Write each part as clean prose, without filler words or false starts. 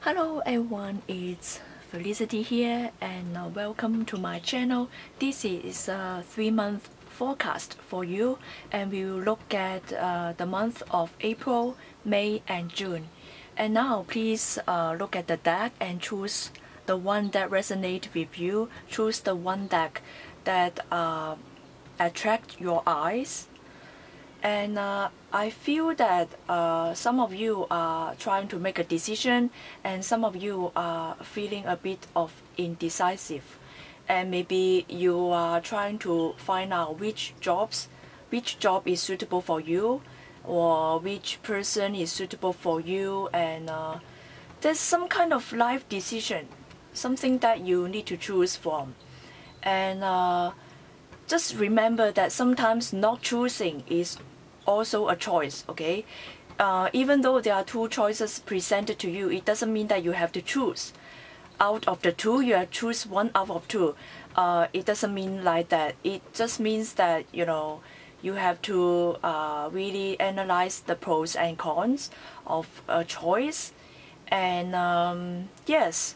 Hello everyone, it's Felicity here and welcome to my channel. This is a 3-month forecast for you and we will look at the month of April, May and June. And now please look at the deck and choose the one that resonates with you. Choose the one deck that attract your eyes. And I feel that some of you are trying to make a decision and some of you are feeling a bit of indecisive. And maybe you are trying to find out which job is suitable for you or which person is suitable for you. And there's some kind of life decision, something that you need to choose from. And just remember that sometimes not choosing is also a choice, okay? Even though there are two choices presented to you, it doesn't mean that you have to choose. Out of the two, you have to choose one out of two. It doesn't mean like that. It just means that, you know, you have to really analyze the pros and cons of a choice. And yes,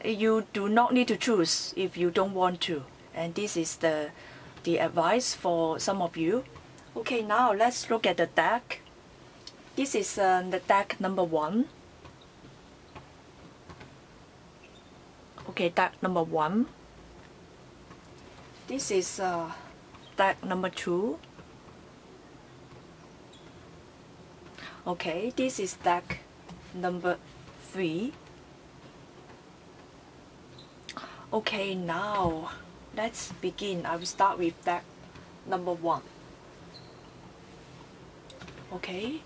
you do not need to choose if you don't want to. And this is the advice for some of you. Okay, now let's look at the deck. This is the deck number 1. Okay, deck number 1. This is deck number 2. Okay, this is deck number 3. Okay, now let's begin. I will start with deck number 1. Okay,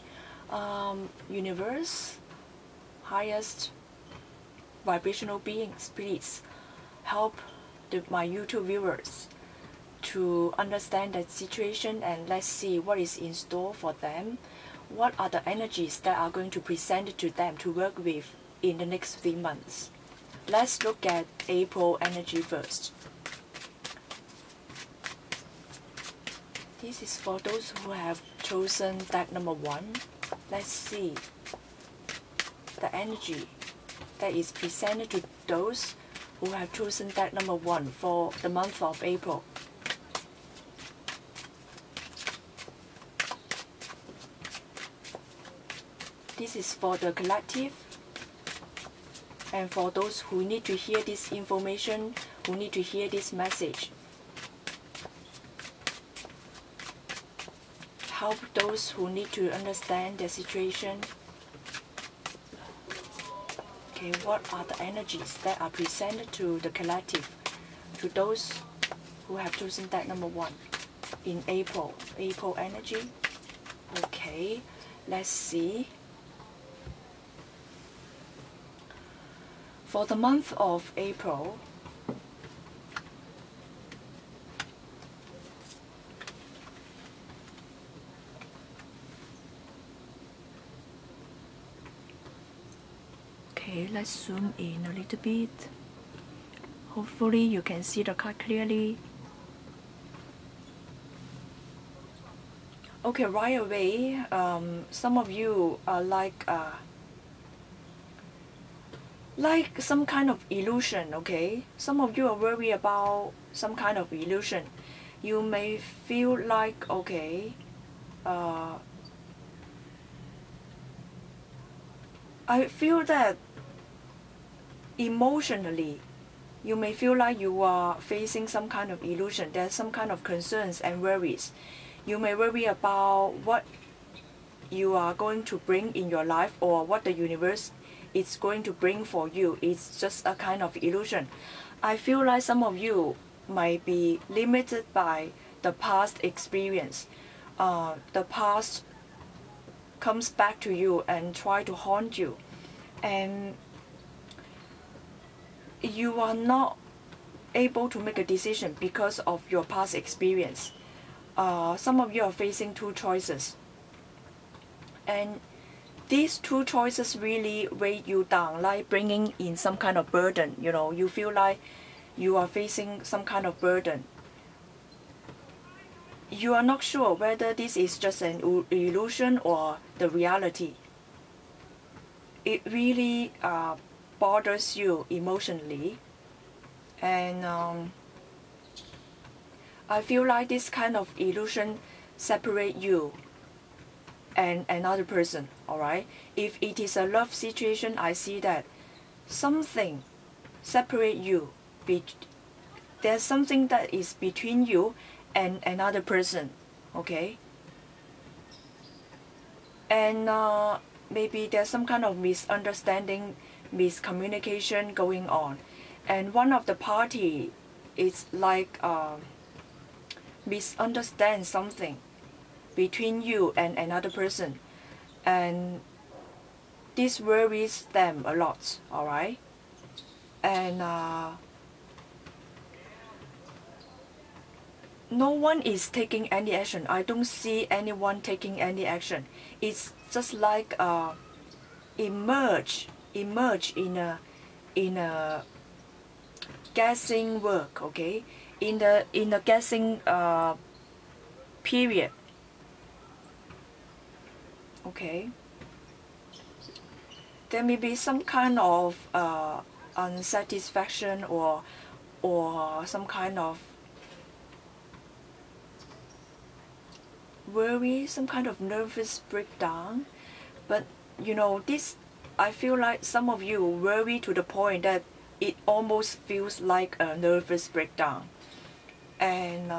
universe, highest vibrational beings, please help my YouTube viewers to understand that situation, and let's see what is in store for them. What are the energies that are going to present to them to work with in the next 3 months? Let's look at April energy first. This is for those who have chosen deck number 1. Let's see the energy that is presented to those who have chosen deck number 1 for the month of April. This is for the collective and for those who need to hear this information, who need to hear this message. Help those who need to understand their situation. Okay, what are the energies that are presented to the collective, to those who have chosen deck number 1 in April? April energy. Okay, let's see. For the month of April, okay, let's zoom in a little bit. Hopefully you can see the card clearly. Okay, right away, some of you are like some kind of illusion, okay? Some of you are worried about some kind of illusion. You may feel like, okay, I feel that emotionally, you may feel like you are facing some kind of illusion. There's some kind of concerns and worries. You may worry about what you are going to bring in your life or what the universe is going to bring for you. It's just a kind of illusion. I feel like some of you might be limited by the past experience. The past comes back to you and try to haunt you. And you are not able to make a decision because of your past experience. Some of you are facing 2 choices. And these 2 choices really weigh you down, like bringing in some kind of burden. You know, you feel like you are facing some kind of burden. You are not sure whether this is just an illusion or the reality. It really bothers you emotionally, and I feel like this kind of illusion separate you and another person, alright? If it is a love situation, I see that something separate you. There's something that is between you and another person, okay? And maybe there's some kind of misunderstanding, miscommunication going on. And one of the party is like misunderstand something between you and another person, and this worries them a lot, alright? And no one is taking any action. I don't see anyone taking any action. It's just like emerge in a guessing work, okay? In the guessing period, okay? There may be some kind of unsatisfaction or some kind of worry, some kind of nervous breakdown. But you know, this, I feel like some of you worry to the point that it almost feels like a nervous breakdown. And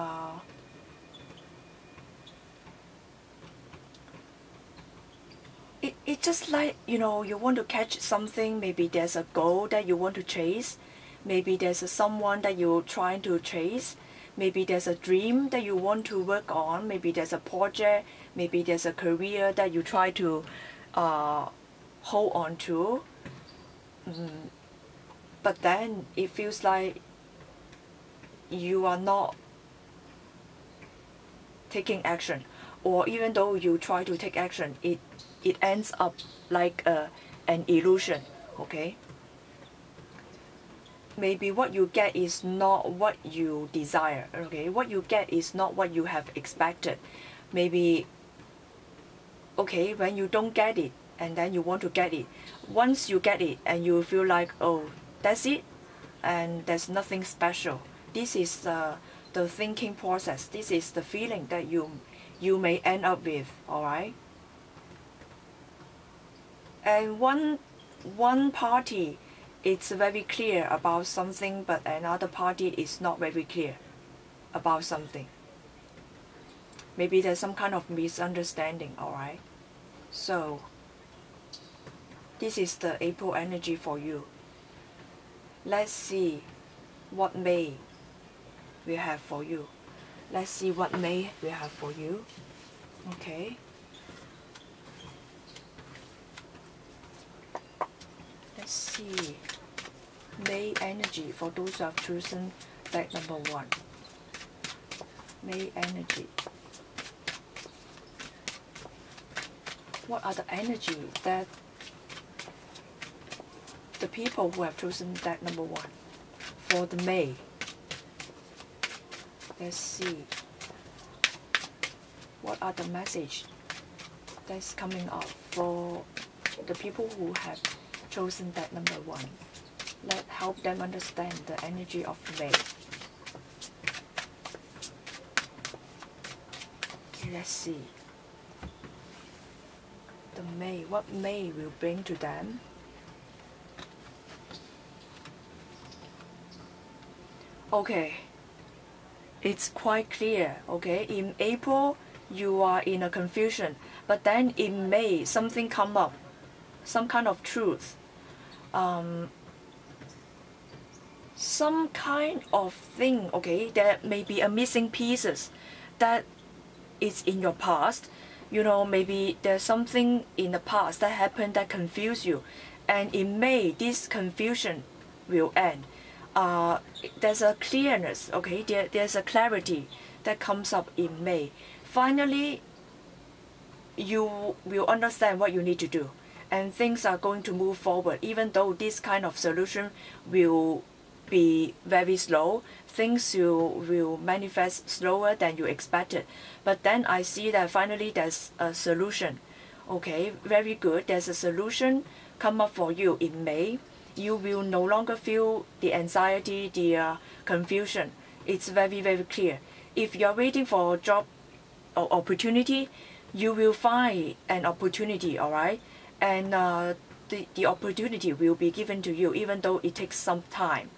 it's just like, you know, you want to catch something. Maybe there's a goal that you want to chase. Maybe there's someone that you're trying to chase. Maybe there's a dream that you want to work on. Maybe there's a project. Maybe there's a career that you try to hold on to. But then it feels like you are not taking action, or even though you try to take action, it ends up like an illusion, okay? Maybe what you get is not what you desire, okay? What you get is not what you have expected. Maybe, okay, when you don't get it and then you want to get it, once you get it and you feel like, oh, that's it, and there's nothing special. This is the thinking process. This is the feeling that you may end up with, alright? And one party is very clear about something, but another party is not very clear about something. Maybe there's some kind of misunderstanding, alright? So this is the April energy for you. Let's see what May we have for you. Let's see what May we have for you. Okay. Let's see May energy for those who have chosen deck number 1. May energy. What are the energy that the people who have chosen deck number 1 for the May? Let's see. What are the message that's coming up for the people who have chosen deck number 1? Let's help them understand the energy of May. Let's see. The May, what May will bring to them. Okay, it's quite clear, okay? In April, you are in a confusion, but then in May, something come up, some kind of truth. Some kind of thing, okay? There may be a missing pieces that is in your past. You know, maybe there's something in the past that happened that confused you. And in May, this confusion will end. There's a clearness, okay? There's a clarity that comes up in May. Finally, you will understand what you need to do. And things are going to move forward. Even though this kind of solution will be very slow, things will manifest slower than you expected. But then I see that finally there's a solution. Okay, very good. There's a solution come up for you in May. You will no longer feel the anxiety, the confusion. It's very, very clear. If you're waiting for a job or opportunity, you will find an opportunity, all right? And the opportunity will be given to you, even though it takes some time.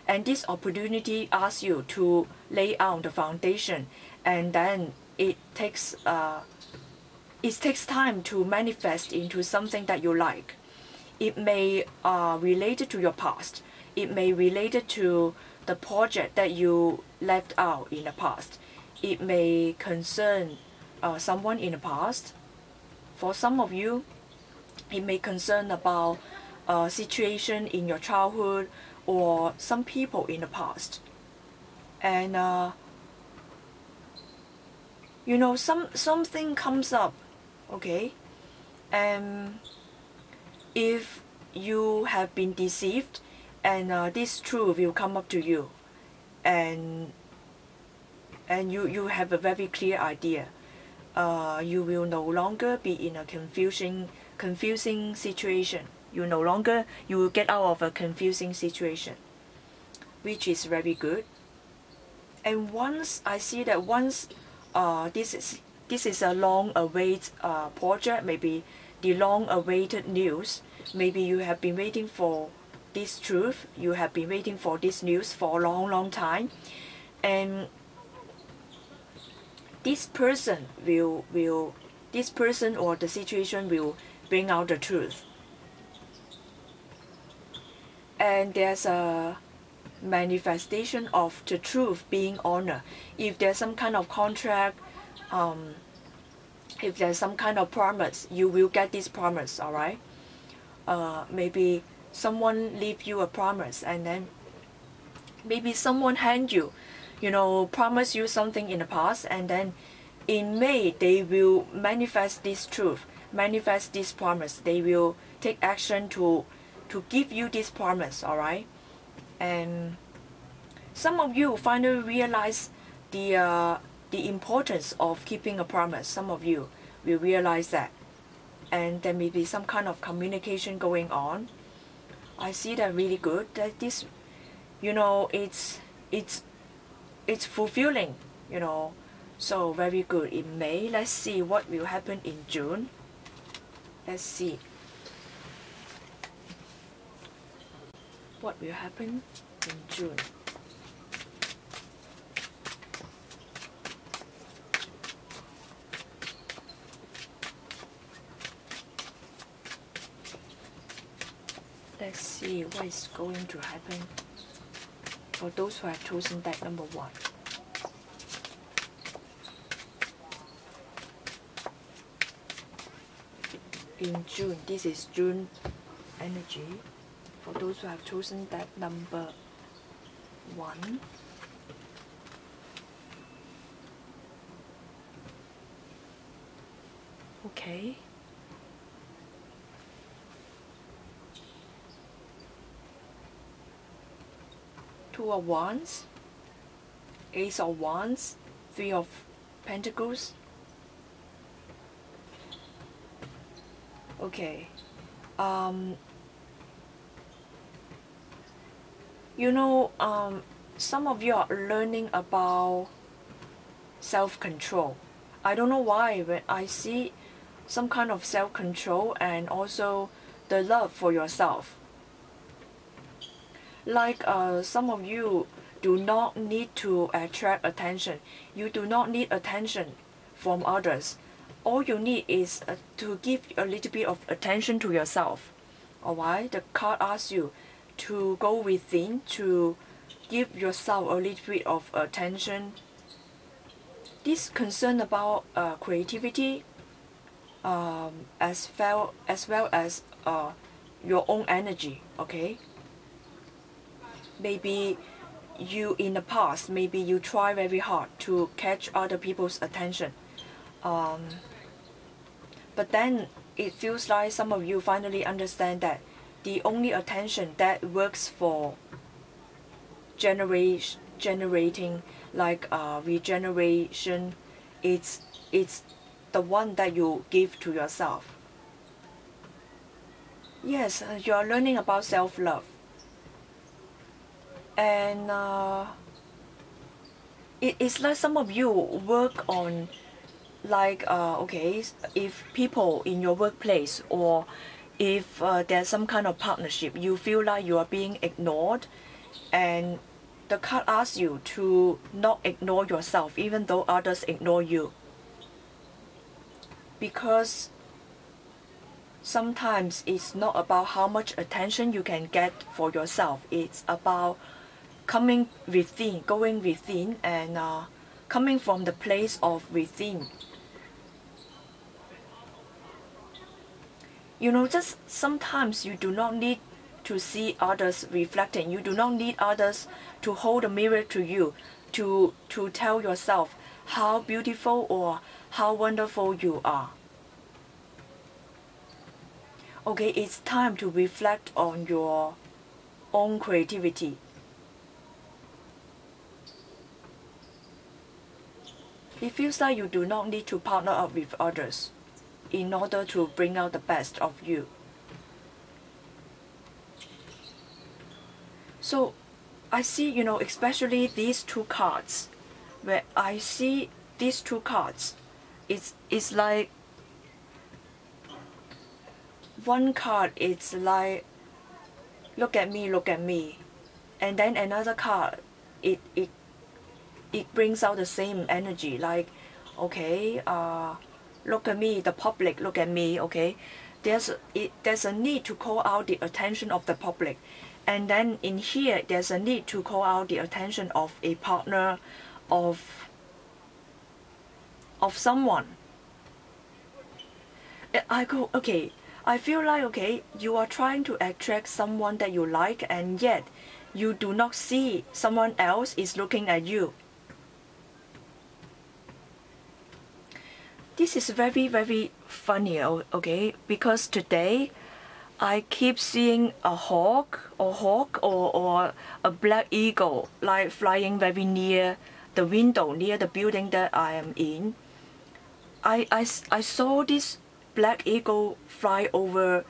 And this opportunity asks you to lay out the foundation, and then it takes time to manifest into something that you like. It may relate to your past. It may relate to the project that you left out in the past. It may concern someone in the past. For some of you, it may concern about a situation in your childhood or some people in the past. And you know, something comes up, okay? And if you have been deceived, and this truth will come up to you, and you have a very clear idea. You will no longer be in a confusing situation. You will get out of a confusing situation, which is very good. And once I see that this is a long-awaited project, maybe the long-awaited news. Maybe you have been waiting for this truth. You have been waiting for this news for a long time, and this person or the situation will bring out the truth. And there's a manifestation of the truth being honored. If there's some kind of contract, if there's some kind of promise, you will get this promise, all right? Maybe someone leave you a promise, and then maybe someone hand you, promise you something in the past, and then in May they will manifest this truth, manifest this promise. They will take action to give you this promise, all right? And some of you finally realize the importance of keeping a promise. Some of you will realize that, and there may be some kind of communication going on. I see that really good. That this, it's fulfilling, So very good in May. Let's see what will happen in June. Let's see what will happen in June. Let's see what is going to happen for those who have chosen deck number 1. In June, this is June energy. For those who have chosen deck number 1. Okay. Two of Wands, Ace of Wands, Three of Pentacles. Okay. Some of you are learning about self-control. I don't know why, but I see some kind of self-control and also the love for yourself. Like some of you do not need to attract attention. You do not need attention from others. All you need is to give a little bit of attention to yourself. Alright? The card asks you to go within, to give yourself a little bit of attention. This concern about creativity, as well as your own energy. Okay. Maybe you in the past, maybe you try very hard to catch other people's attention, but then it feels like some of you finally understand that the only attention that works for generating like regeneration, it's the one that you give to yourself. Yes, you are learning about self-love. And it's like some of you work on, like, okay, if people in your workplace, or if there's some kind of partnership, you feel like you are being ignored, and the card asks you to not ignore yourself even though others ignore you. Because sometimes it's not about how much attention you can get for yourself. It's about coming within, going within, and coming from the place of within. You know, just sometimes you do not need to see others reflecting. You do not need others to hold a mirror to you to tell yourself how beautiful or how wonderful you are. Okay, it's time to reflect on your own creativity. It feels like you do not need to partner up with others in order to bring out the best of you. So I see, you know, especially these two cards, where I see these two cards, it's like one card, it's like, look at me, and then another card, it brings out the same energy, like, okay, look at me, the public, look at me, okay, there's a need to call out the attention of the public. And then in here, there's a need to call out the attention of a partner, of someone. I go, okay, I feel like, okay, you are trying to attract someone that you like, and yet you do not see someone else is looking at you. This is very, very funny, okay, because today I keep seeing a hawk or a black eagle, like flying very near the window, near the building that I am in. I saw this black eagle fly over,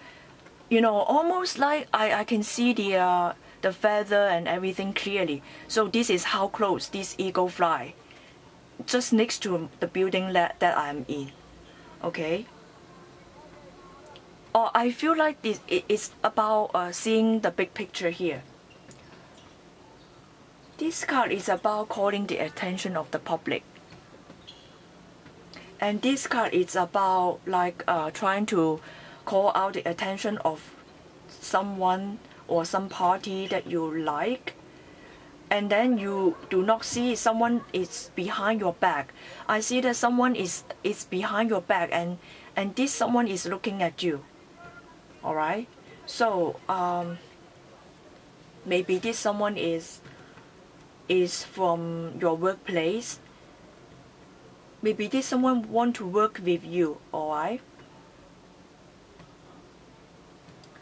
you know, almost like I can see the feather and everything clearly. So this is how close this eagle fly, just next to the building that I'm in, okay? Or I feel like it's about seeing the big picture here. This card is about calling the attention of the public. And this card is about, like, trying to call out the attention of someone or some party that you like. And then you do not see someone is behind your back. I see that someone is behind your back, and this someone is looking at you. Alright, so maybe this someone is from your workplace. Maybe this someone want to work with you, alright?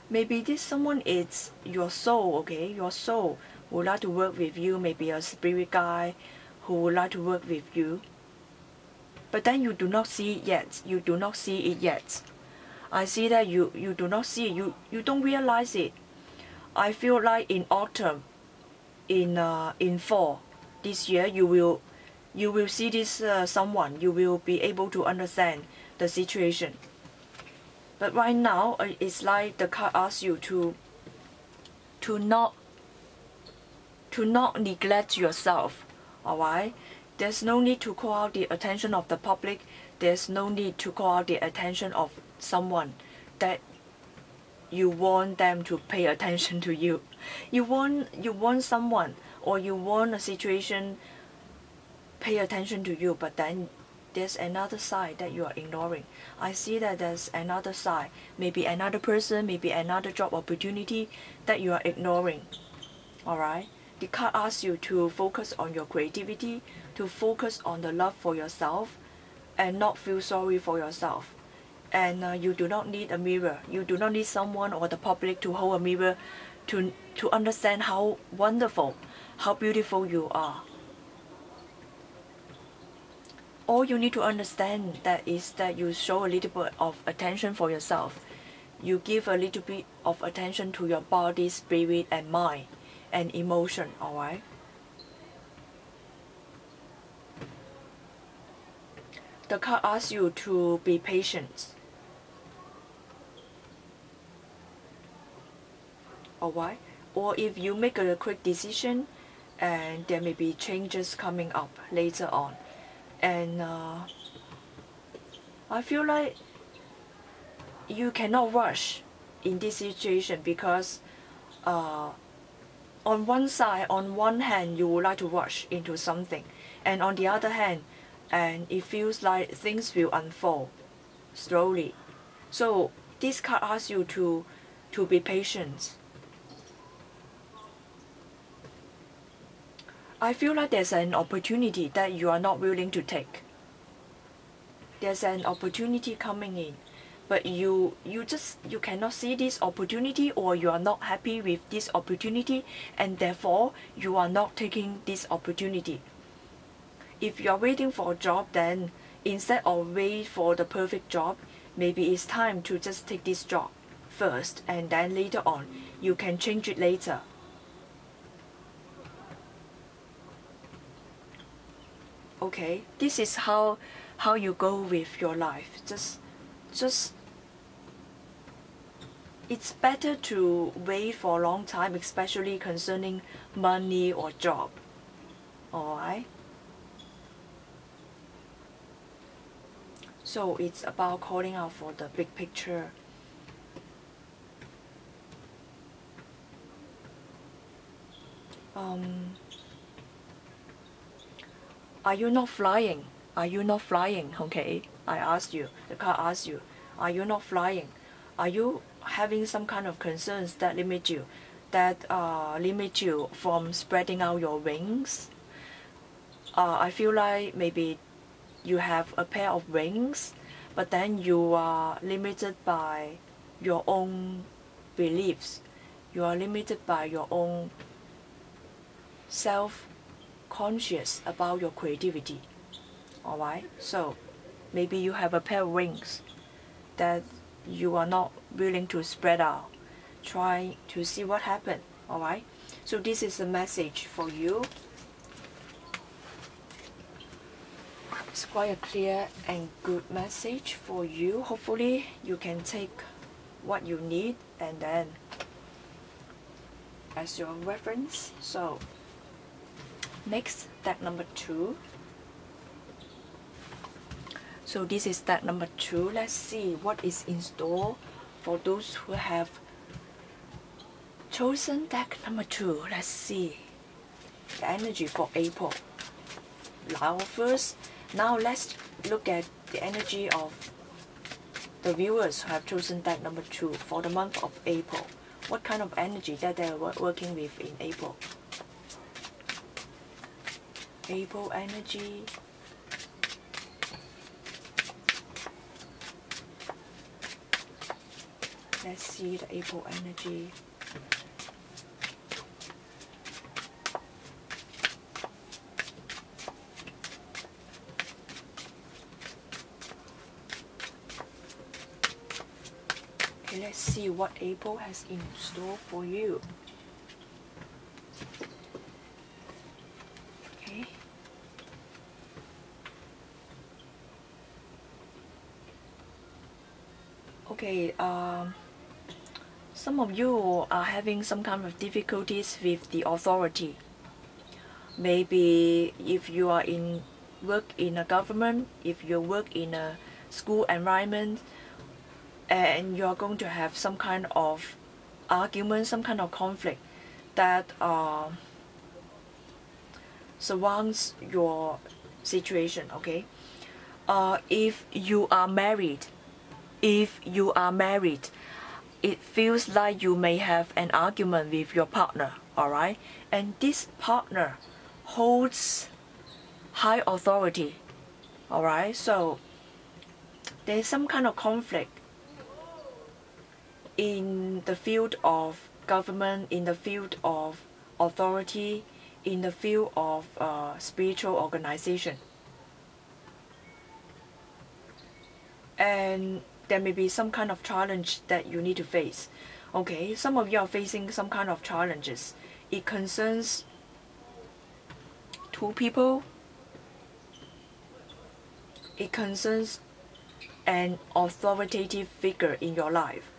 Maybe this someone is your soul, okay? Your soul would like to work with you, maybe a spirit guide who would like to work with you. But then you do not see it yet. You do not see it yet. I see that you do not see it. You don't realize it. I feel like in autumn, in fall this year, you will see this someone. You will be able to understand the situation. But right now, it's like the card asks you to not neglect yourself. Alright? There's no need to call out the attention of the public. There's no need to call out the attention of someone that you want them to pay attention to you. You want someone, or you want a situation pay attention to you, but then there's another side that you are ignoring. I see that there's another side, maybe another person, maybe another job opportunity that you are ignoring. Alright? The card asks you to focus on your creativity, to focus on the love for yourself, and not feel sorry for yourself. And you do not need a mirror. You do not need someone or the public to hold a mirror to understand how wonderful, how beautiful you are. All you need to understand that is that you show a little bit of attention for yourself. you give a little bit of attention to your body, spirit, and mind, and emotion, alright? The card asks you to be patient. Alright? Or if you make a quick decision, and there may be changes coming up later on. And I feel like you cannot rush in this situation because on one side, on one hand, you would like to rush into something, and on the other hand, and it feels like things will unfold slowly. So this card asks you to be patient. I feel like there's an opportunity that you are not willing to take. There's an opportunity coming in, but you cannot see this opportunity, or you are not happy with this opportunity, and therefore you are not taking this opportunity. If you are waiting for a job, then instead of wait for the perfect job, maybe it's time to just take this job first, and then later on you can change it later. Okay, this is how you go with your life. Just it's better to wait for a long time, especially concerning money or job. Alright? So it's about calling out for the big picture. Are you not flying? Are you not flying? Okay, I asked you, the card asks you, are you not flying? Are you having some kind of concerns that limit you, from spreading out your wings? I feel like maybe you have a pair of wings, but then you are limited by your own beliefs. You are limited by your own self-conscious about your creativity. Alright, so maybe you have a pair of wings that you are not willing to spread out. Try to see what happens. Alright, so this is a message for you. It's quite a clear and good message for you. Hopefully you can take what you need and then as your reference. So next, deck number 2. So this is deck number 2. Let's see what is in store for those who have chosen deck number 2. Let's see the energy for April. Now let's look at the energy of the viewers who have chosen deck number 2 for the month of April. What kind of energy that they are working with in April? April energy. Let's see the April energy. Okay, let's see what April has in store for you. Okay. Okay, some of you are having some kind of difficulties with the authority. Maybe if you are work in a government, if you work in a school environment, and you are going to have some kind of argument, some kind of conflict that surrounds your situation. Okay, if you are married, it feels like you may have an argument with your partner. Alright, and this partner holds high authority. Alright, so there's some kind of conflict in the field of government, in the field of authority, in the field of spiritual organization. And there may be some kind of challenge that you need to face. Okay, some of you are facing some kind of challenges. It concerns two people. It concerns an authoritative figure in your life.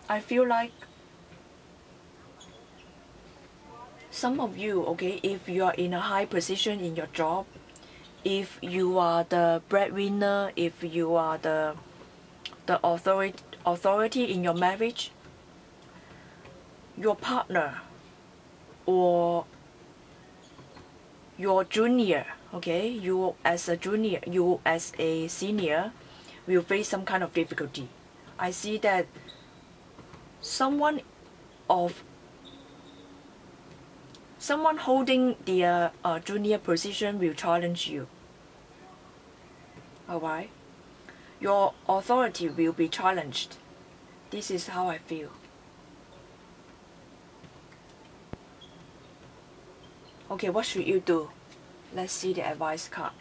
I feel like some of you, okay, if you are in a high position in your job, if you are the breadwinner, if you are the authority in your marriage, your partner or your junior, okay, you as a junior, you as a senior will face some kind of difficulty. I see that someone holding the junior position will challenge you. Alright? Your authority will be challenged. This is how I feel. Okay, what should you do? Let's see the advice card.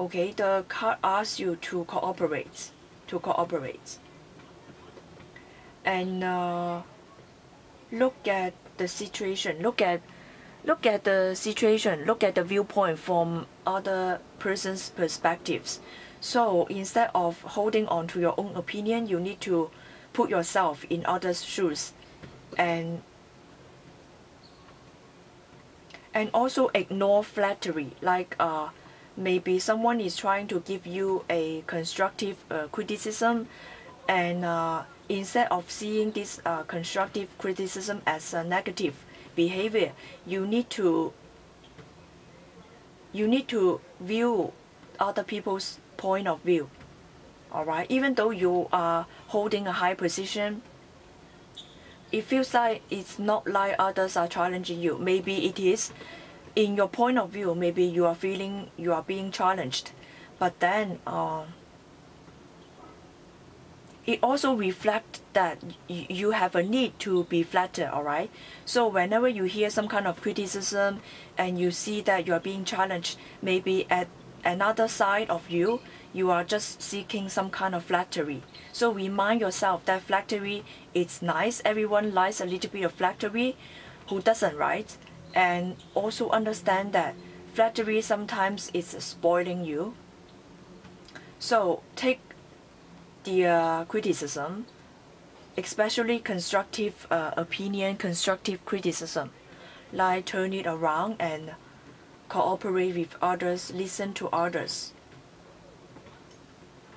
Okay, the card asks you to cooperate. And look at the situation. Look at the situation. Look at the viewpoint from other person's perspectives. So instead of holding on to your own opinion, you need to put yourself in others' shoes, and also ignore flattery. Like maybe someone is trying to give you a constructive criticism, and instead of seeing this constructive criticism as a negative behavior, you need to view other people's point of view. Alright, even though you are holding a high position, it feels like it's not like others are challenging you. Maybe it is. In your point of view, maybe you are feeling you are being challenged. But then it also reflects that you have a need to be flattered, alright? So whenever you hear some kind of criticism and you see that you are being challenged, maybe at another side of you, you are just seeking some kind of flattery. So remind yourself that flattery is nice. Everyone likes a little bit of flattery. Who doesn't, right? And also understand that flattery sometimes is spoiling you. So take the criticism, especially constructive opinion, constructive criticism, like turn it around and cooperate with others, listen to others.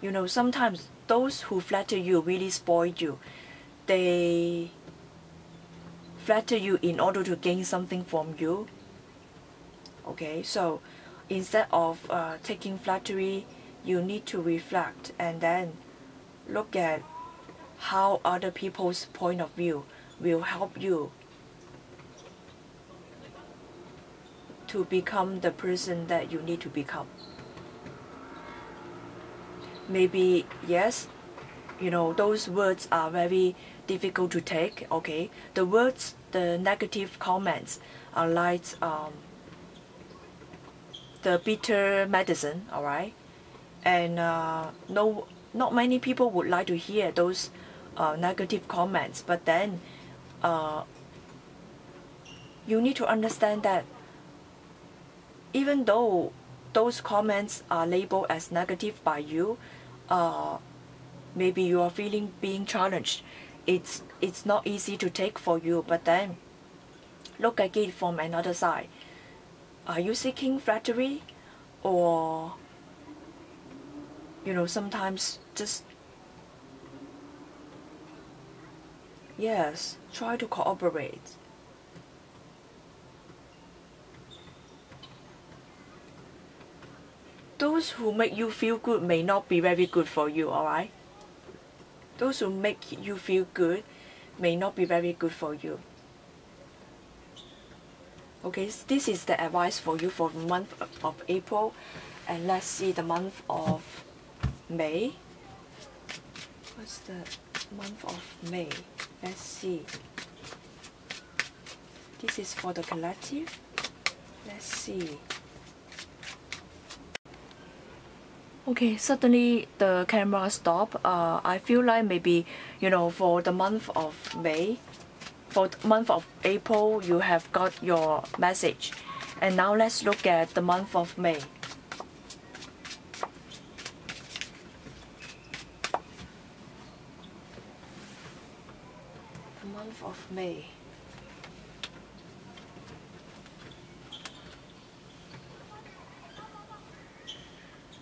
You know, sometimes those who flatter you really spoil you. They flatter you in order to gain something from you. Okay, so instead of taking flattery, you need to reflect and then look at how other people's point of view will help you to become the person that you need to become. Maybe, yes, you know, those words are very difficult to take, okay? The words, the negative comments are like the bitter medicine, alright? And not many people would like to hear those negative comments, but then you need to understand that even though those comments are labeled as negative by you, maybe you are feeling being challenged. It's not easy to take for you, but then look at it from another side. Are you seeking flattery, or you know, sometimes just yes, try to cooperate. Those who make you feel good may not be very good for you, alright? Those who make you feel good may not be very good for you. Okay, this is the advice for you for the month of April. And let's see the month of May. What's the month of May? Let's see. This is for the collective. Let's see. Okay, suddenly the camera stopped. I feel like maybe, for the month of May, for the month of April, you have got your message. And now let's look at the month of May. The month of May.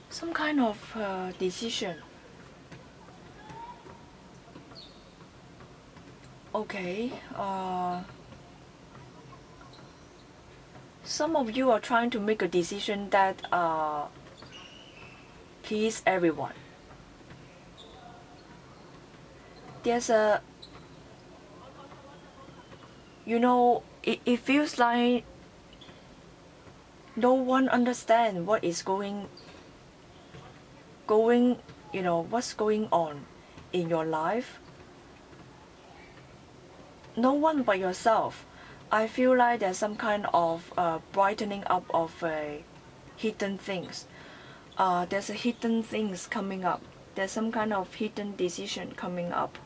Some kind of decision. Okay. Some of you are trying to make a decision that please everyone. There's a, it feels like no one understands what is what's going on in your life. No one but yourself. I feel like there's some kind of brightening up of hidden things. There's a hidden things coming up. There's some kind of hidden decision coming up.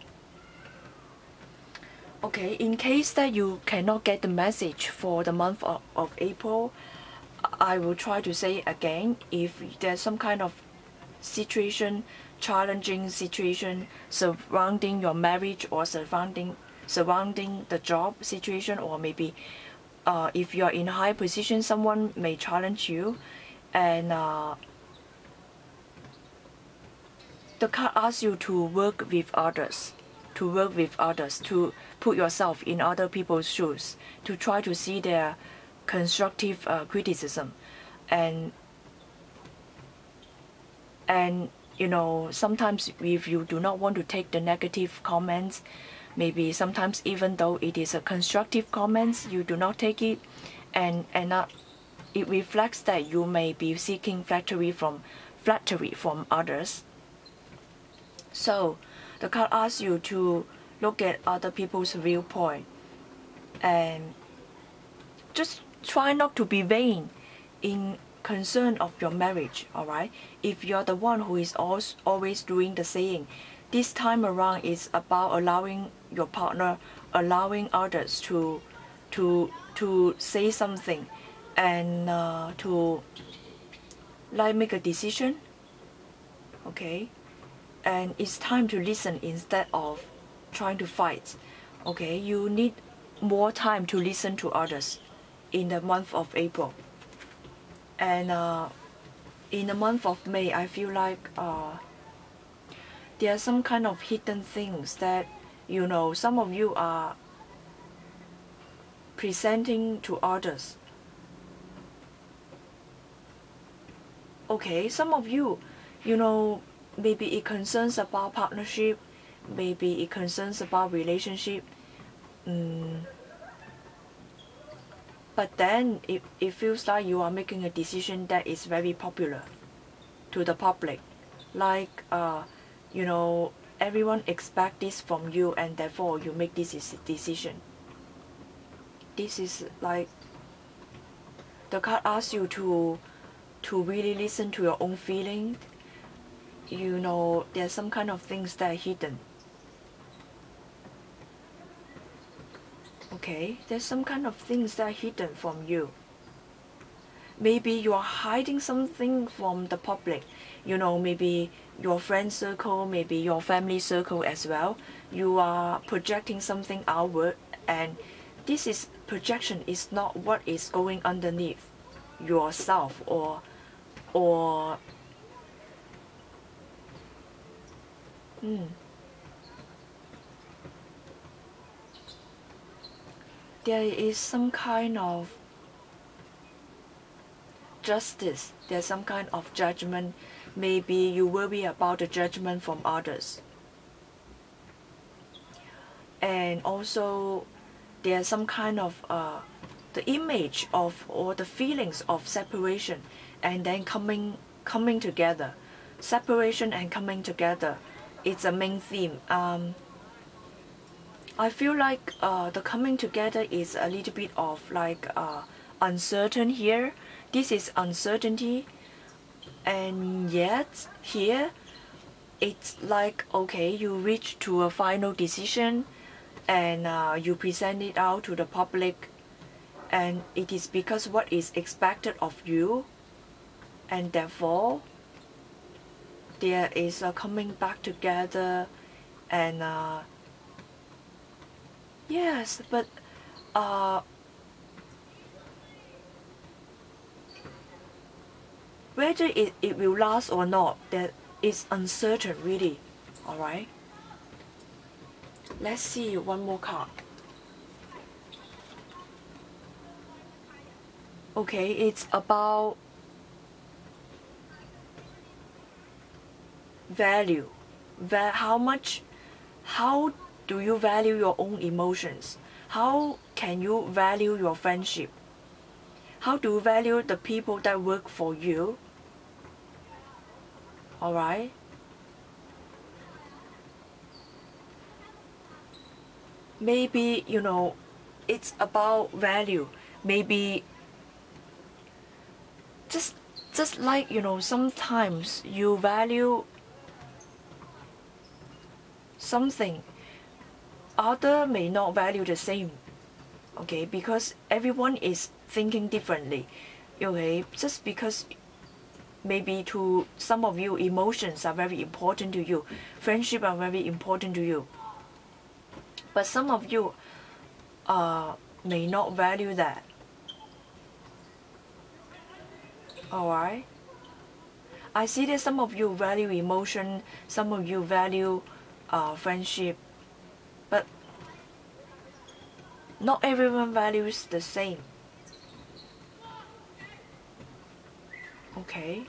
Okay, in case that you cannot get the message for the month of April, I will try to say again, if there's some kind of situation, challenging situation surrounding your marriage or surrounding the job situation, or maybe if you are in a high position, someone may challenge you, and the card asks you to work with others, to put yourself in other people's shoes, to try to see their constructive criticism, and sometimes if you do not want to take the negative comments, maybe sometimes even though it is a constructive comments, you do not take it, and it reflects that you may be seeking flattery from others. So the card asks you to look at other people's viewpoint and just try not to be vain in concern of your marriage. All right, if you're the one who is always doing the saying, this time around is about allowing your partner, allowing others to say something, and to make a decision. Okay, and it's time to listen instead of trying to fight. Okay, you need more time to listen to others in the month of April. And in the month of May, I feel like there are some kind of hidden things that some of you are presenting to others. Okay, some of you, maybe it concerns about partnership, maybe it concerns about relationship, but then it feels like you are making a decision that is very popular to the public, like everyone expects this from you, and therefore you make this decision. This is like the card asks you to really listen to your own feeling. There's some kind of things that are hidden. Okay, there's some kind of things that are hidden from you. Maybe you are hiding something from the public, maybe your friend circle, maybe your family circle as well. You are projecting something outward, and this projection is not what is going underneath yourself, or there is some kind of justice, there's some kind of judgment. Maybe you worry about the judgment from others. And also there's some kind of the image of, or the feelings of separation, and then coming together. Separation and coming together, it's a main theme. I feel like the coming together is a little bit of like uncertain here. This is uncertainty. And yet here it's like, okay, you reach to a final decision and you present it out to the public, and it is because what is expected of you, and therefore there is a coming back together. And yes, but whether it will last or not, that is uncertain really. Alright, let's see one more card. Okay, it's about value. How do you value your own emotions? How can you value your friendship? How do you value the people that work for you? Alright? Maybe, you know, it's about value. Maybe just like, you know, sometimes you value something, other may not value the same. Okay, because everyone is thinking differently. Okay, just because maybe to some of you emotions are very important to you, friendship are very important to you, but some of you may not value that. Alright, I see that some of you value emotion, some of you value friendship, but not everyone values the same. Okay,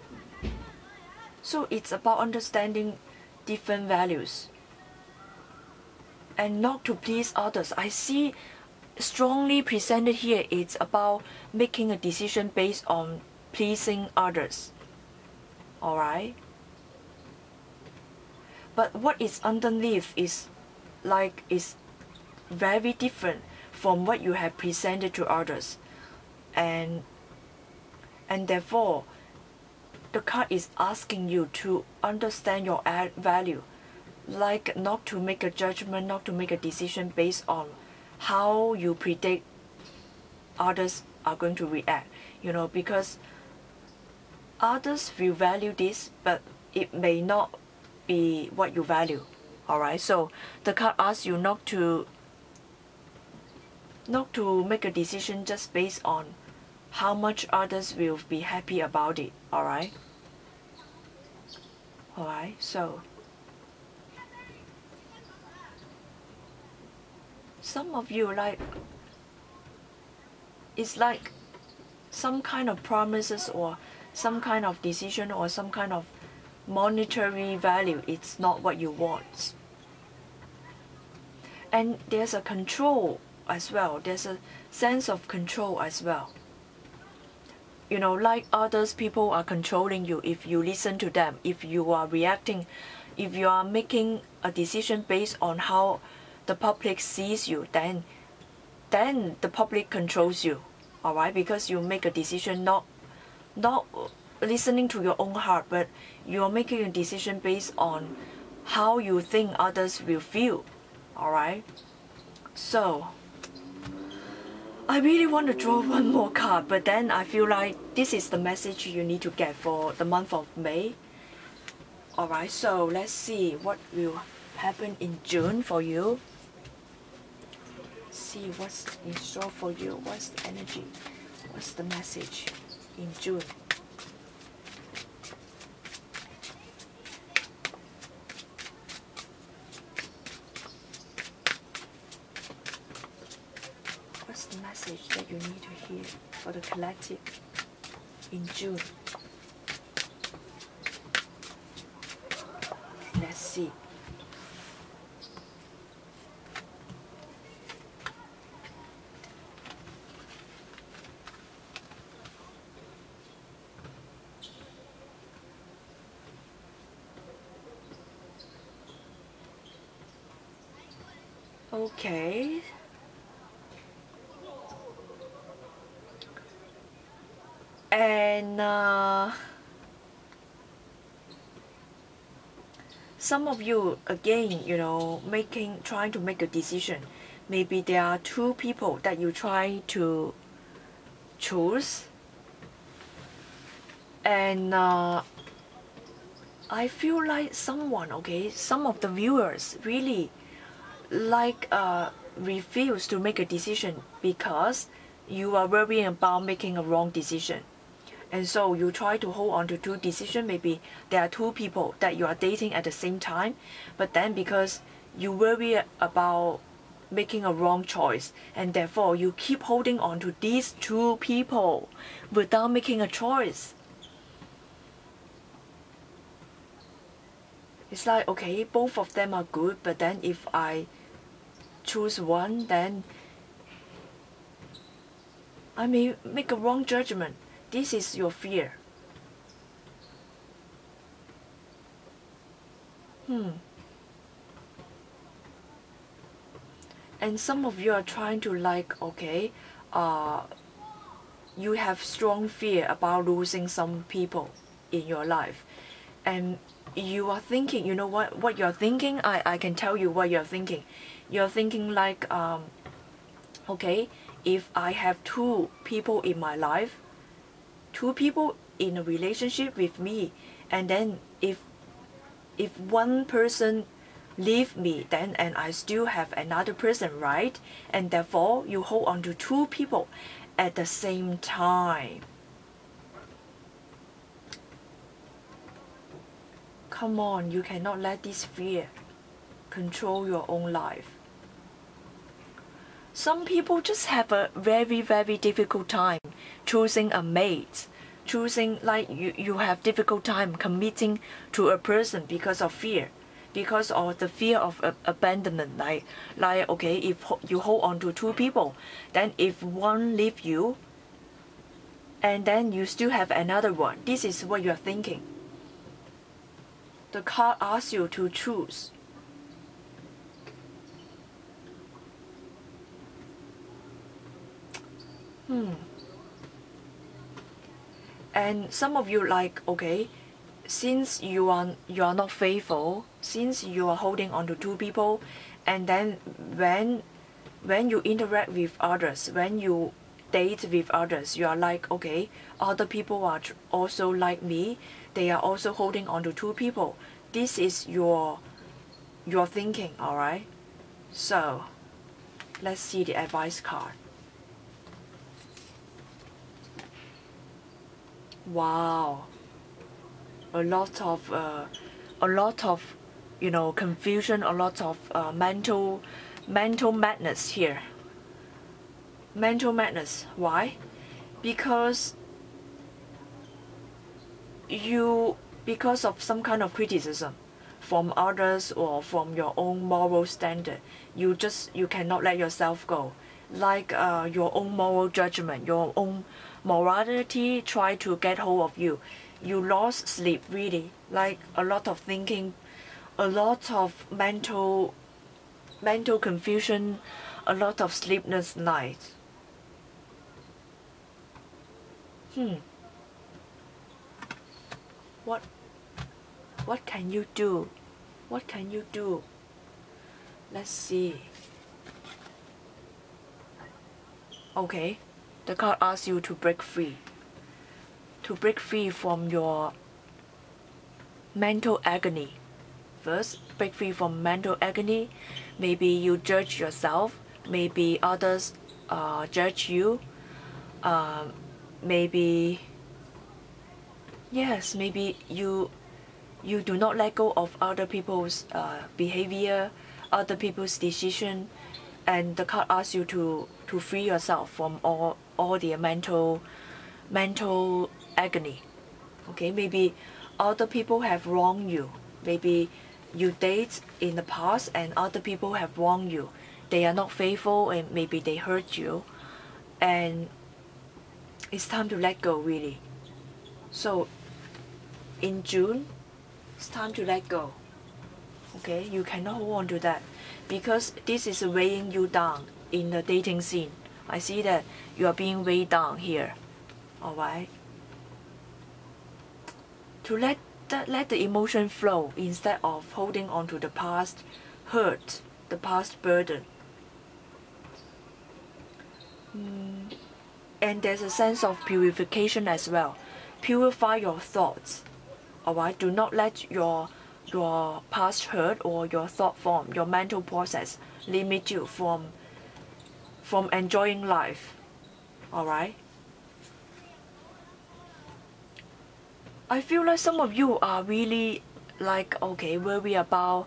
so it's about understanding different values and not to please others. I see strongly presented here, it's about making a decision based on pleasing others. Alright, but what is underneath is very different from what you have presented to others, and therefore the card is asking you to understand your value, like not to make a judgment, not to make a decision based on how you predict others are going to react, you know, because others will value this, but it may not be what you value. Alright, so the card asks you not to make a decision just based on how much others will be happy about it. Alright, so some of you, like, it's like some kind of promises or some kind of decision or some kind of monetary value, it's not what you want. And there's a control as well, there's a sense of control as well. You know, like others people are controlling you if you listen to them, if you are reacting, if you are making a decision based on how the public sees you, then the public controls you. Alright, because you make a decision not listening to your own heart, but you're making a decision based on how you think others will feel. Alright, so I really want to draw one more card, but then I feel like this is the message you need to get for the month of May. Alright, so let's see what will happen in June for you. See what's in store for you, what's the energy, what's the message in June. What's the message that you need to hear for the collective in June? Let's see. Okay. And some of you, again, you know, trying to make a decision. Maybe there are two people that you try to choose. And I feel like someone, okay, some of the viewers really like refuse to make a decision because you are worrying about making a wrong decision. And so you try to hold on to two decisions. Maybe there are two people that you are dating at the same time, but then because you worry about making a wrong choice, and therefore you keep holding on to these two people without making a choice. It's like, okay, both of them are good, but then if I choose one, then I may make a wrong judgment. This is your fear. And some of you are trying to like, okay, you have strong fear about losing some people in your life. And you are thinking, you know what you're thinking? I can tell you what you're thinking. You're thinking like, okay, if I have two people in my life, two people in a relationship with me, and then if one person leave me, then and I still have another person, right? And therefore you hold on to two people at the same time. Come on, you cannot let this fear control your own life. Some people just have a very, very difficult time choosing a mate. Choosing, like, you have difficult time committing to a person because of fear. Because of the fear of abandonment. Like okay, if you hold on to two people, then if one leave you, and then you still have another one. This is what you are thinking. The card asks you to choose. And some of you like, okay, since you are not faithful, since you are holding on to two people, and then when you interact with others, when you date with others, you are like, okay, other people are also like me, they are also holding on to two people. This is your thinking, all right? So let's see the advice card. Wow, a lot of you know, confusion, a lot of mental madness here. Mental madness. Why? Because of some kind of criticism from others or from your own moral standard, you cannot let yourself go. Like your own moral judgment, your own morality try to get hold of you. You lost sleep, really. Like a lot of thinking, a lot of mental confusion, a lot of sleepless nights. What can you do? What can you do? Let's see. Okay, the card asks you to break free. To break free from your mental agony. First, break free from mental agony. Maybe you judge yourself. Maybe others judge you. Maybe you do not let go of other people's behavior, other people's decision, and the card asks you to free yourself from all the mental agony. Okay, maybe other people have wronged you. Maybe you date in the past and other people have wronged you. They are not faithful and maybe they hurt you, and it's time to let go, really. So in June, it's time to let go. Okay, you cannot hold on to that because this is weighing you down in the dating scene. I see that you are being weighed down here. Alright, to let the emotion flow instead of holding on to the past hurt, the past burden. And there's a sense of purification as well. Purify your thoughts. Alright, do not let your past hurt or your thought form, your mental process limit you from enjoying life. Alright? I feel like some of you are really like, okay, worry about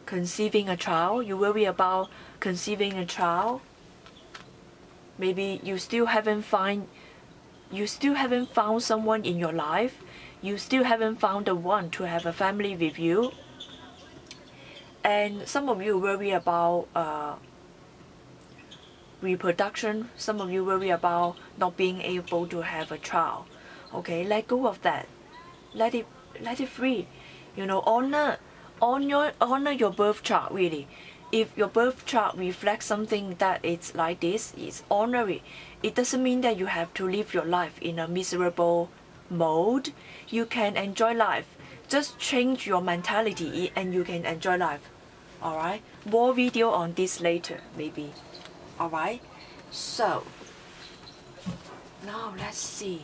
conceiving a child. You worry about conceiving a child. Maybe you still haven't found someone in your life. You still haven't found the one to have a family with you. And some of you worry about reproduction. Some of you worry about not being able to have a child. Okay, let go of that. Let it free. You know, honor your birth chart really. If your birth chart reflects something that it's like this, it's honor it. It doesn't mean that you have to live your life in a miserable mode. You can enjoy life. Just change your mentality and you can enjoy life. Alright? More video on this later, maybe. Alright? So, now let's see.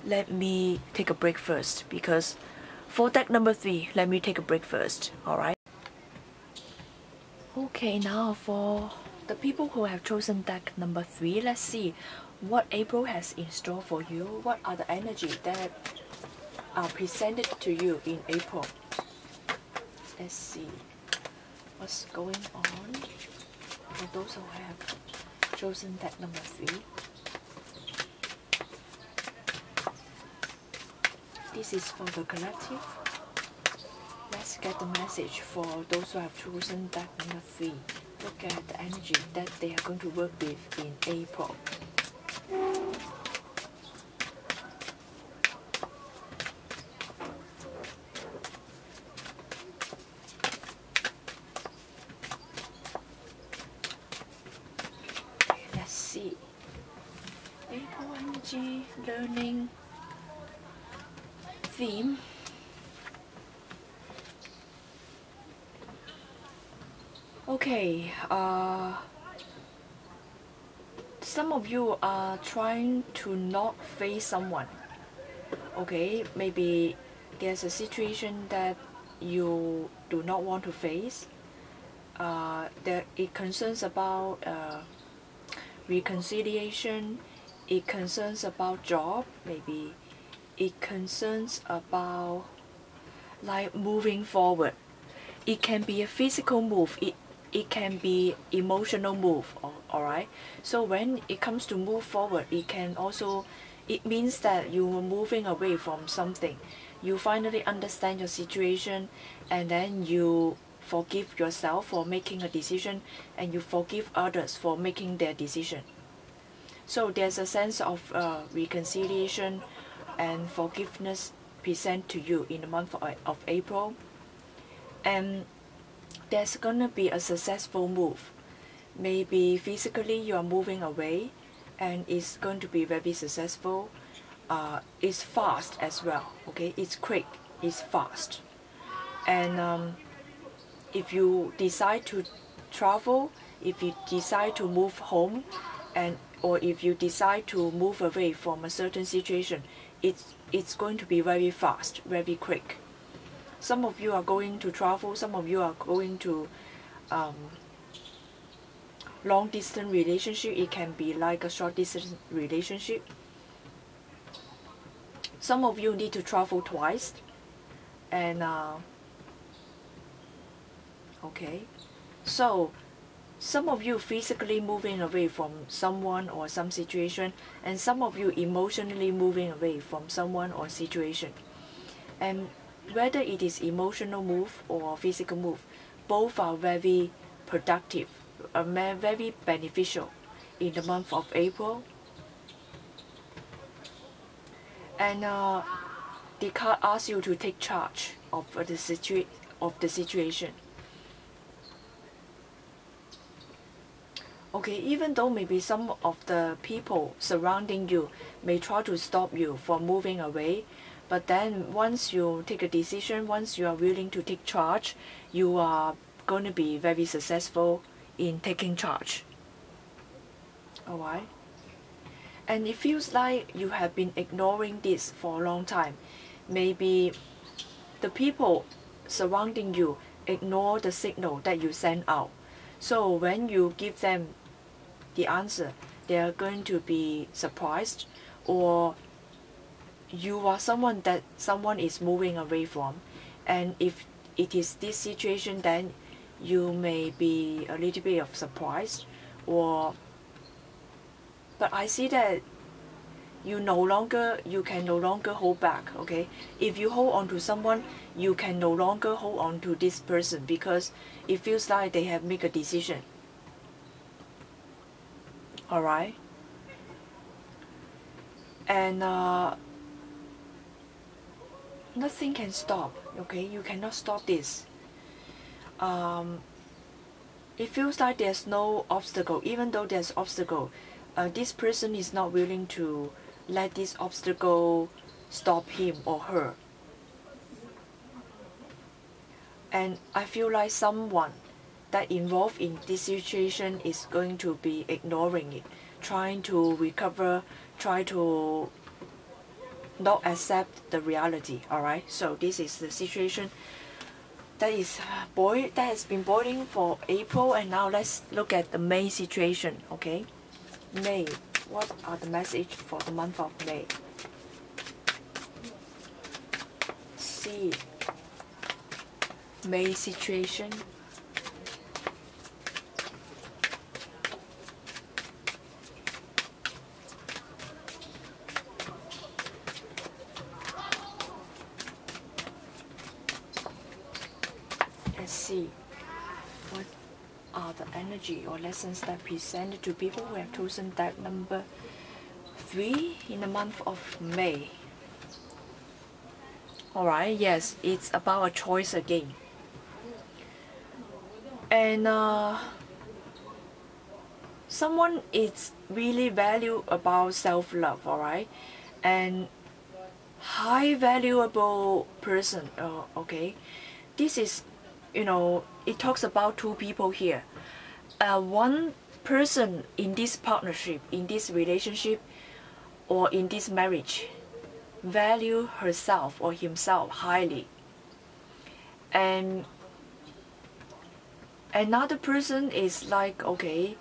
Let me take a break first, because for deck number 3, let me take a break first. Alright? Okay, now for the people who have chosen deck number 3, let's see what April has in store for you. What are the energies that are presented to you in April? Let's see what's going on for those who have chosen deck number 3. This is for the collective. Let's get the message for those who have chosen deck number 3. Look at the energy that they are going to work with in April. Let's see. April energy, learning, theme. Okay, some of you are trying to not face someone. Okay, maybe there's a situation that you do not want to face. That it concerns about reconciliation. It concerns about job. Maybe it concerns about like moving forward. It can be a physical move. It can be emotional move. Alright. So when it comes to move forward, it means that you are moving away from something. You finally understand your situation, and then you forgive yourself for making a decision, and you forgive others for making their decision. So there's a sense of reconciliation and forgiveness present to you in the month of April. And there's gonna be a successful move. Maybe physically you are moving away, and it's going to be very successful. It's fast as well. Okay, it's quick, it's fast. And if you decide to travel, if you decide to move home, or if you decide to move away from a certain situation, it's going to be very fast, very quick. Some of you are going to travel, some of you are going to long distance relationship. It can be like a short distance relationship. Some of you need to travel twice. And okay, so some of you physically moving away from someone or some situation, and some of you emotionally moving away from someone or situation. And whether it is emotional move or physical move, both are very productive, very beneficial in the month of April. And the card asks you to take charge of the situation. Okay, even though maybe some of the people surrounding you may try to stop you from moving away. But then once you take a decision, once you are willing to take charge, you are going to be very successful in taking charge. Alright? And it feels like you have been ignoring this for a long time. Maybe the people surrounding you ignore the signal that you send out. So when you give them the answer, they are going to be surprised, or you are someone that someone is moving away from. And if it is this situation, then you may be a little bit of surprise, or but I see that you can no longer hold back. Okay, if you hold on to someone, you can no longer hold on to this person because it feels like they have made a decision. Alright, and nothing can stop. Okay, you cannot stop this. It feels like there's no obstacle. Even though there's obstacle, this person is not willing to let this obstacle stop him or her. And I feel like someone that involved in this situation is going to be ignoring it, trying to recover, try to not accept the reality. Alright, so this is the situation that has been boiling for April, and now let's look at the May situation. Okay, May. What are the message for the month of May? See, May situation. Let's see what are the energy or lessons that presented to people who have chosen that number 3 in the month of May. Alright, yes, it's about a choice again. And someone is really value about self-love, alright? And high valuable person, okay? This is, it talks about two people here. One person in this partnership, in this relationship, or in this marriage, value herself or himself highly. And another person is like, okay,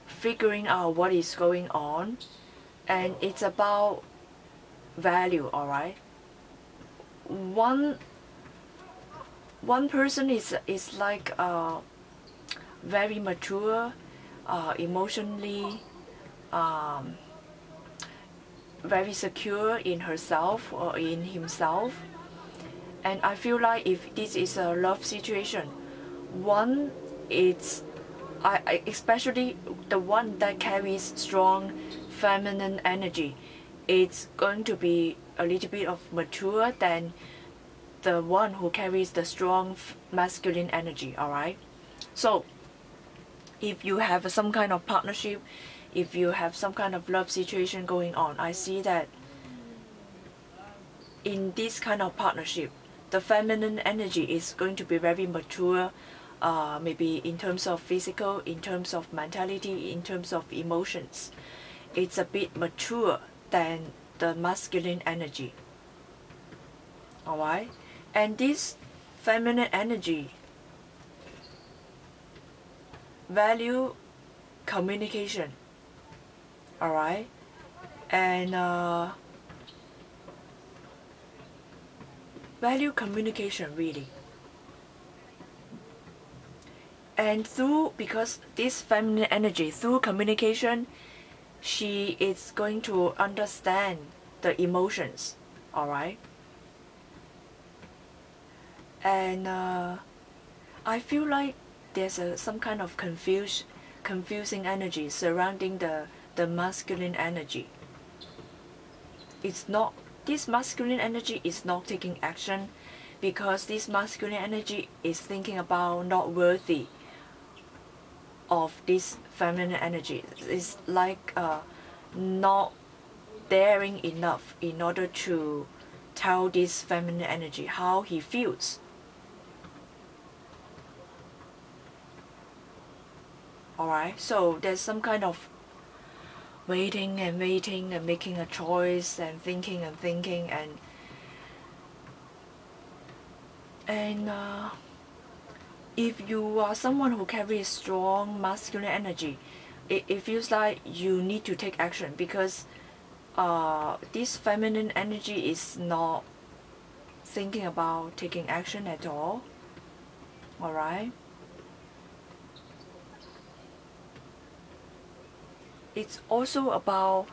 figuring out what is going on, and it's about value, alright? One person is like very mature, emotionally, very secure in herself or in himself. And I feel like if this is a love situation, one is, especially the one that carries strong feminine energy, it's going to be a little bit of mature than the one who carries the strong masculine energy. Alright, so if you have some kind of partnership, if you have some kind of love situation going on, I see that in this kind of partnership, the feminine energy is going to be very mature, maybe in terms of physical, in terms of mentality, in terms of emotions. It's a bit mature than the masculine energy. Alright? And this feminine energy value communication. Alright? And value communication, really. And because this feminine energy, through communication, she is going to understand the emotions. Alright? And I feel like there's some kind of confusing energy surrounding the masculine energy. This masculine energy is not taking action because this masculine energy is thinking about not worthy of this feminine energy. It's like not daring enough in order to tell this feminine energy how he feels. Alright, so there's some kind of waiting and waiting and making a choice and thinking and if you are someone who carries strong masculine energy, it feels like you need to take action, because this feminine energy is not thinking about taking action at all. Alright, it's also about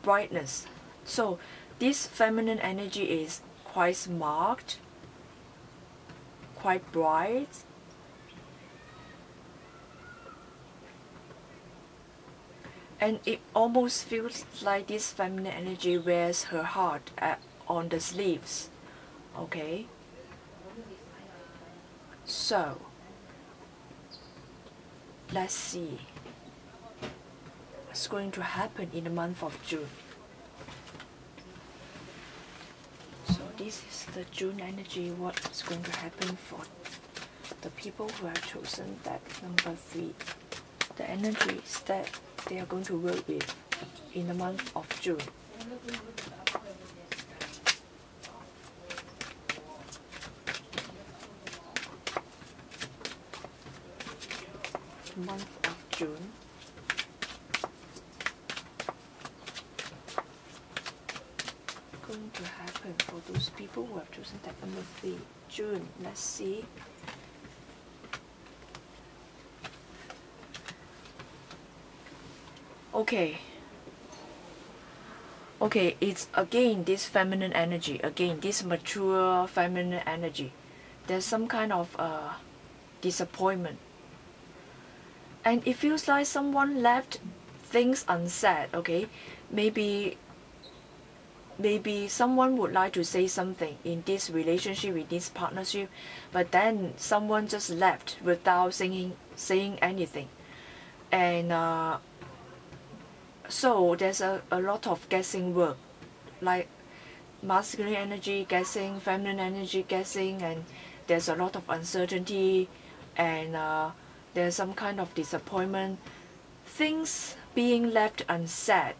brightness. So this feminine energy is quite marked, quite bright, and it almost feels like this feminine energy wears her heart on the sleeves. Okay, so let's see what's going to happen in the month of June. So this is the June energy, what's going to happen for the people who have chosen that number 3. The energies that they are going to work with in the month of June. Month of June. Going to happen for those people who have chosen that number 3. June, let's see. Okay, it's again this feminine energy, again this mature feminine energy. There's some kind of disappointment, and it feels like someone left things unsaid. Okay, maybe someone would like to say something in this relationship, in this partnership, but then someone just left without saying anything, and so there's a lot of guessing work, like masculine energy guessing, feminine energy guessing, and there's a lot of uncertainty, and there's some kind of disappointment, things being left unsaid,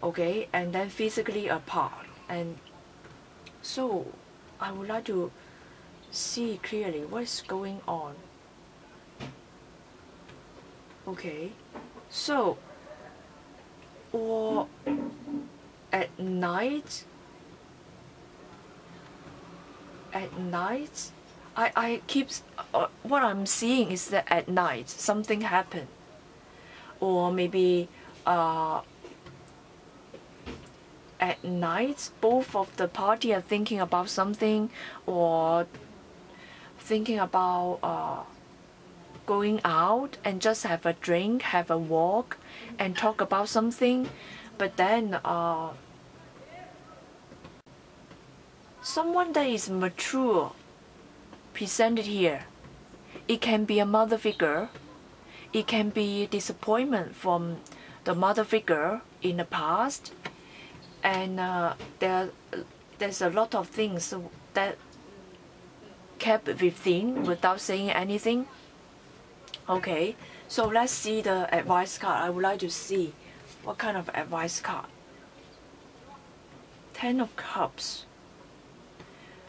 okay, and then physically apart. And so I would like to see clearly what is going on. Okay, so or at night, I keep what I'm seeing is that at night something happened, or maybe at night both of the party are thinking about something, or thinking about going out and just have a drink, have a walk, and talk about something, but then someone that is mature presented here. It can be a mother figure, it can be disappointment from the mother figure in the past, and there's a lot of things that kept within without saying anything. Okay, so let's see the advice card. I would like to see what kind of advice card. 10 of Cups.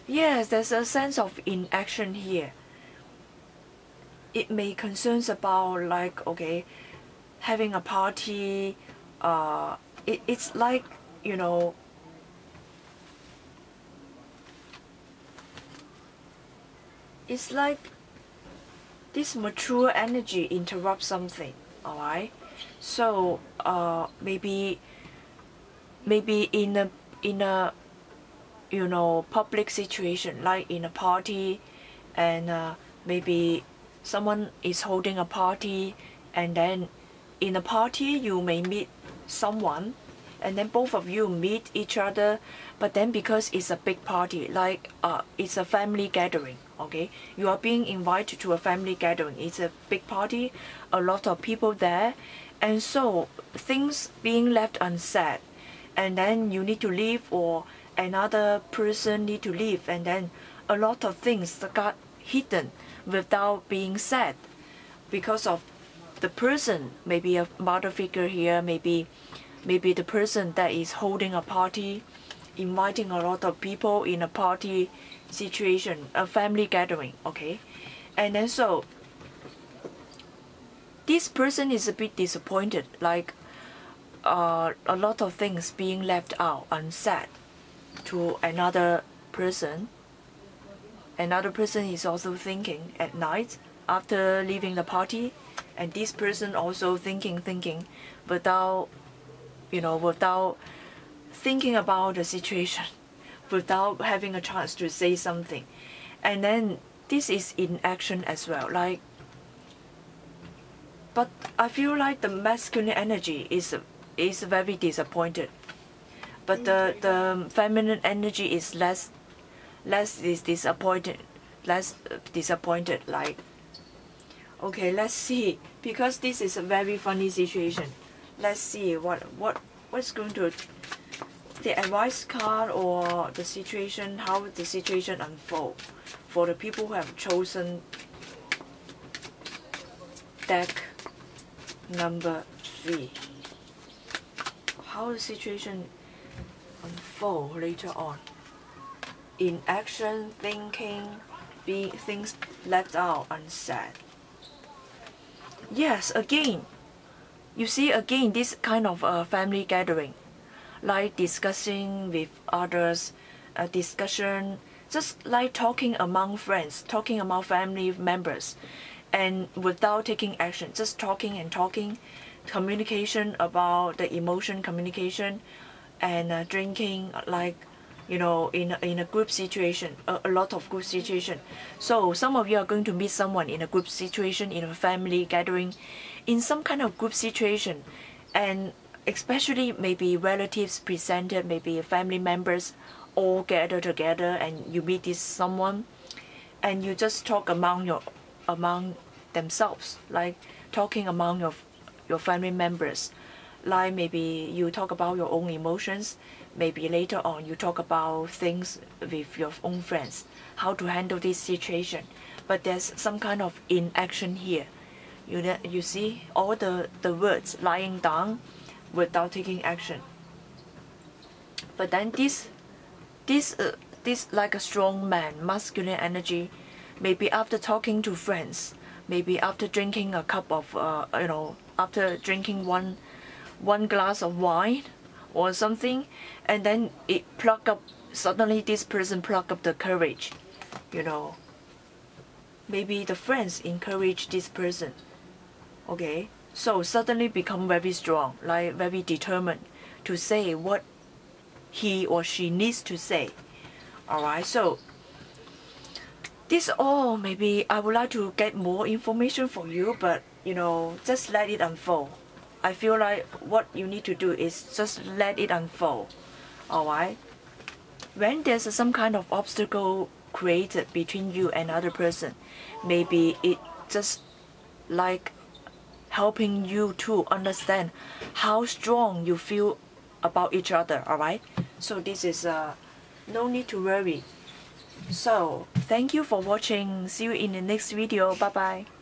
Yes, there's a sense of inaction here. It may concerns about, like, okay, having a party. It's like, you know, it's like this mature energy interrupts something. Alright, so maybe in a you know, public situation, like in a party, and maybe someone is holding a party, and then in a party you may meet someone, and then both of you meet each other, but then because it's a big party, like it's a family gathering, okay, you are being invited to a family gathering, it's a big party, a lot of people there, And so things being left unsaid, and then you need to leave, or another person need to leave, and then a lot of things that got hidden without being said because of the person, maybe a mother figure here, maybe the person that is holding a party, inviting a lot of people in a party situation, a family gathering, okay? And then so this person is a bit disappointed, like a lot of things being left out unsaid to another person. Another person is also thinking at night after leaving the party, and this person also thinking without, without thinking about the situation, without having a chance to say something. And then this is in action as well, like, but I feel like the masculine energy is very disappointed, but the feminine energy is less disappointed, like, okay, let's see, because this is a very funny situation. Let's see what's going to, the advice card or the situation, how the situation unfold for the people who have chosen deck number 3. How the situation unfold later on. In action, thinking, being things left out unsaid. Yes, again, you see, again, this kind of family gathering, like discussing with others, discussion, just like talking among friends, talking among family members, and without taking action, just talking and talking, communication about the emotion, communication, and drinking, like, in a group situation, a lot of group situation. So some of you are going to meet someone in a group situation, in a family gathering, in some kind of group situation, and especially maybe relatives presented, maybe family members all gather together, and you meet this someone, and you just talk among themselves, like talking among your family members, like maybe you talk about your own emotions, maybe later on you talk about things with your own friends, how to handle this situation, but there's some kind of inaction here. You see all the words lying down without taking action. But then this like a strong man, masculine energy, maybe after talking to friends, maybe after drinking a cup of after drinking one glass of wine or something, and then it pluck up, suddenly this person pluck up the courage, maybe the friends encourage this person, okay, so suddenly become very strong, like very determined to say what he or she needs to say. All right, so this all, maybe I would like to get more information for you, but just let it unfold. I feel like what you need to do is just let it unfold. All right, when there's some kind of obstacle created between you and another person, maybe it just like helping you to understand how strong you feel about each other. All right, so this is no need to worry. So thank you for watching. See you in the next video. Bye bye.